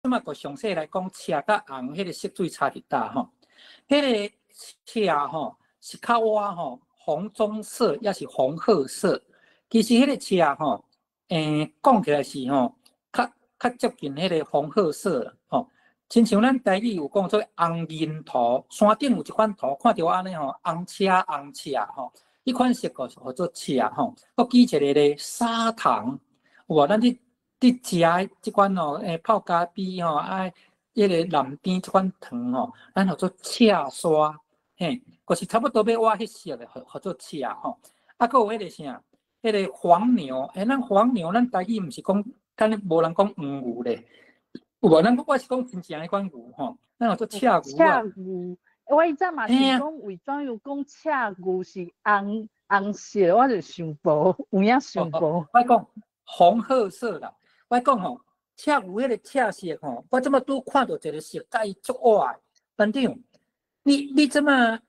即马个详细来讲，赤甲红迄个色水差伫倒吼。迄个赤吼是较晏吼红棕色，也是红褐色。其实迄个赤吼，讲起来是吼较接近迄个红褐色啦吼。亲像咱台语有讲做红面图，山顶有一款图，看到安尼吼，红赤吼，迄款色个叫做赤吼。我举一个咧砂糖，有无？咱伫食即款吼，泡咖啡吼，迄个南边即款糖吼，咱叫做赤沙，嘿，就是差不多要我迄色的，叫做赤吼。啊，佫有迄个啥，迄个黄牛，咱黄牛，咱台语毋是讲，敢无人讲黄牛咧。有无？我是讲真正迄款牛吼，咱叫做赤牛啊。赤牛，我以前嘛是讲为怎样讲赤牛是红色，我就想无，有影想无。我讲红褐色啦，我讲吼，赤牛迄个赤色吼，我即马拄看到一个色，甲伊足歪。班长，你即马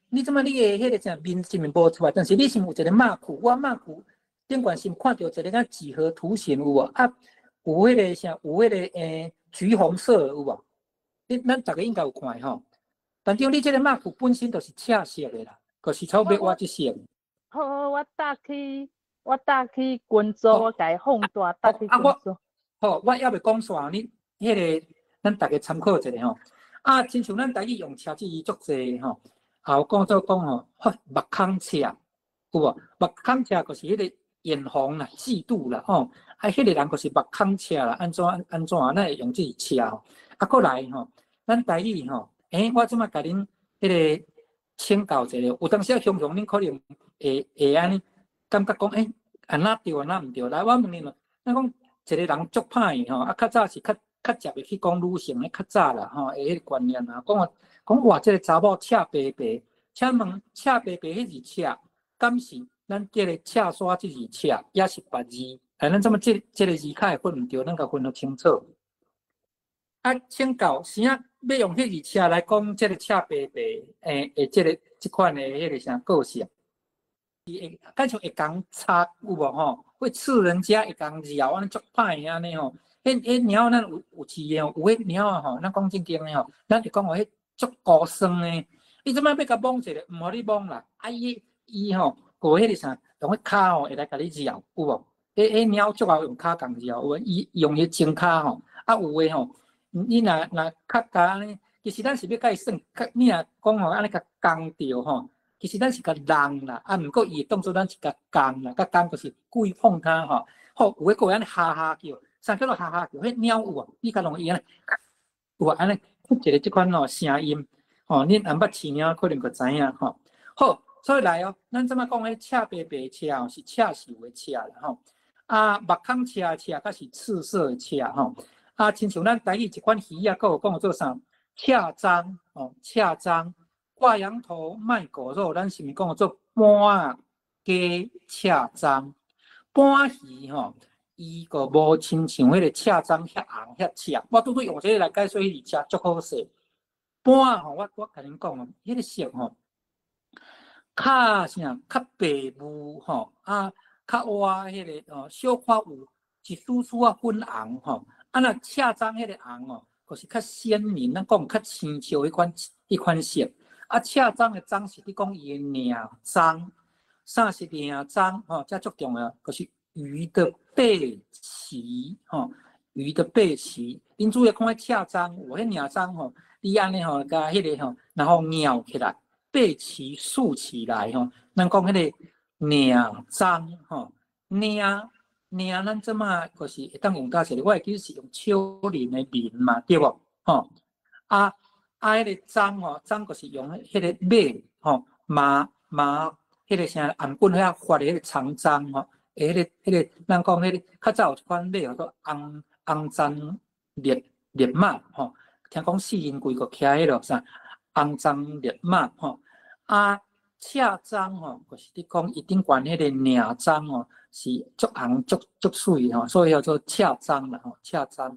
你即马你的迄个啥面是无出来，但是你是有一个马裤，我马裤顶悬是看到一个像几何图形有无？啊？有迄个啥，有迄个橘红色有无？咱大家应该有看吼。但是你这个马裤本身就是赤色的啦，就是差不多我这色。好，我搭去群组，我甲伊放大搭去群组。好，我还袂讲煞你迄个，咱大家参考一下吼。啊，亲像咱台语用赤字足济吼，也有讲吼，目空赤有无？目空赤就是迄个眼红啦、嫉妒啦吼。迄个人就是目空赤啦，安怎咱会用这赤吼？啊，过来吼，咱台语吼，我即马甲恁迄个请教一下，有当时常常恁可能会安尼感觉讲，安那对安那毋对。来，我问恁咯，咱讲一个人足歹吼，啊，较早是较食袂去讲女性诶，较早啦吼，迄个观念啊，讲哇，这个查某赤白白，请问赤白白迄字赤，敢是咱这个赤沙这字赤，也是别字？咱怎么这个字较会分唔对，咱甲分得清楚。啊，请教是啊，要用迄字赤来讲这个赤白白，这款的迄个啥个性，敢像会讲插有无吼？会刺人家会讲咬，安尼足歹安尼吼。迄猫咱有饲的吼，有迄猫啊吼，咱讲正经的吼，咱就讲话迄足高酸的。你即摆要甲摸一个，毋互你摸啦。啊伊吼，过迄个啥，用迄骹吼会来甲你咬，有无？迄猫足爱用骹共咬，有无？伊用迄前骹吼，啊有诶吼，你若较加安尼，其实咱是要甲伊算，你若讲吼安尼甲攻着吼，其实咱是甲人啦，啊毋过伊当做咱是甲攻啦，甲攻就是故意碰它吼。好，有诶个安尼哈哈叫，啥叫做哈哈叫？迄猫有啊，你甲容易安尼，有啊安尼，一个即款吼声音，吼，恁若捌饲猫可能就知影吼。好。所以来哦，咱即马讲迄赤白白赤哦，是赤色的赤啦吼。啊，目空赤甲是赤色的赤吼。啊，亲像咱台语一款鱼啊，佫有讲做啥？赤章哦，赤章，挂羊头卖狗肉，咱是毋是讲做半鸡赤章？半鱼吼，伊个无亲像迄个赤章遐红遐赤。我拄用这个来解说迄个赤足好势。半吼，我甲恁讲哦，迄个色吼。较啥？较白雾吼，啊，较歪迄个小可有一丝丝啊粉红吼，啊那赤章迄个红哦，就是较鲜明，咱讲较青笑迄款色。啊，赤章的章是你讲伊的领章，啥是领章吼？这足重要，就是鱼的背鳍吼，鱼的背鳍。恁主要看迄赤章，有迄领章吼，你安尼吼，甲迄个吼，然后咬起来。背鳍竖起来吼，咱讲迄个领章吼，领咱即马就是会当用到一个，我会记是用丘陵的面嘛，对无？吼迄个章吼，章就是用迄个马吼马迄个啥红棍遐发的迄个长章吼，迄个咱讲迄个较早有一款马叫做红章烈马吼，听讲四人贵个骑迄落啥？红章烈马吼，啊，赤章吼，就是你讲一顶悬迄个领章吼，是足红足水吼，所以叫做赤章啦吼，赤章。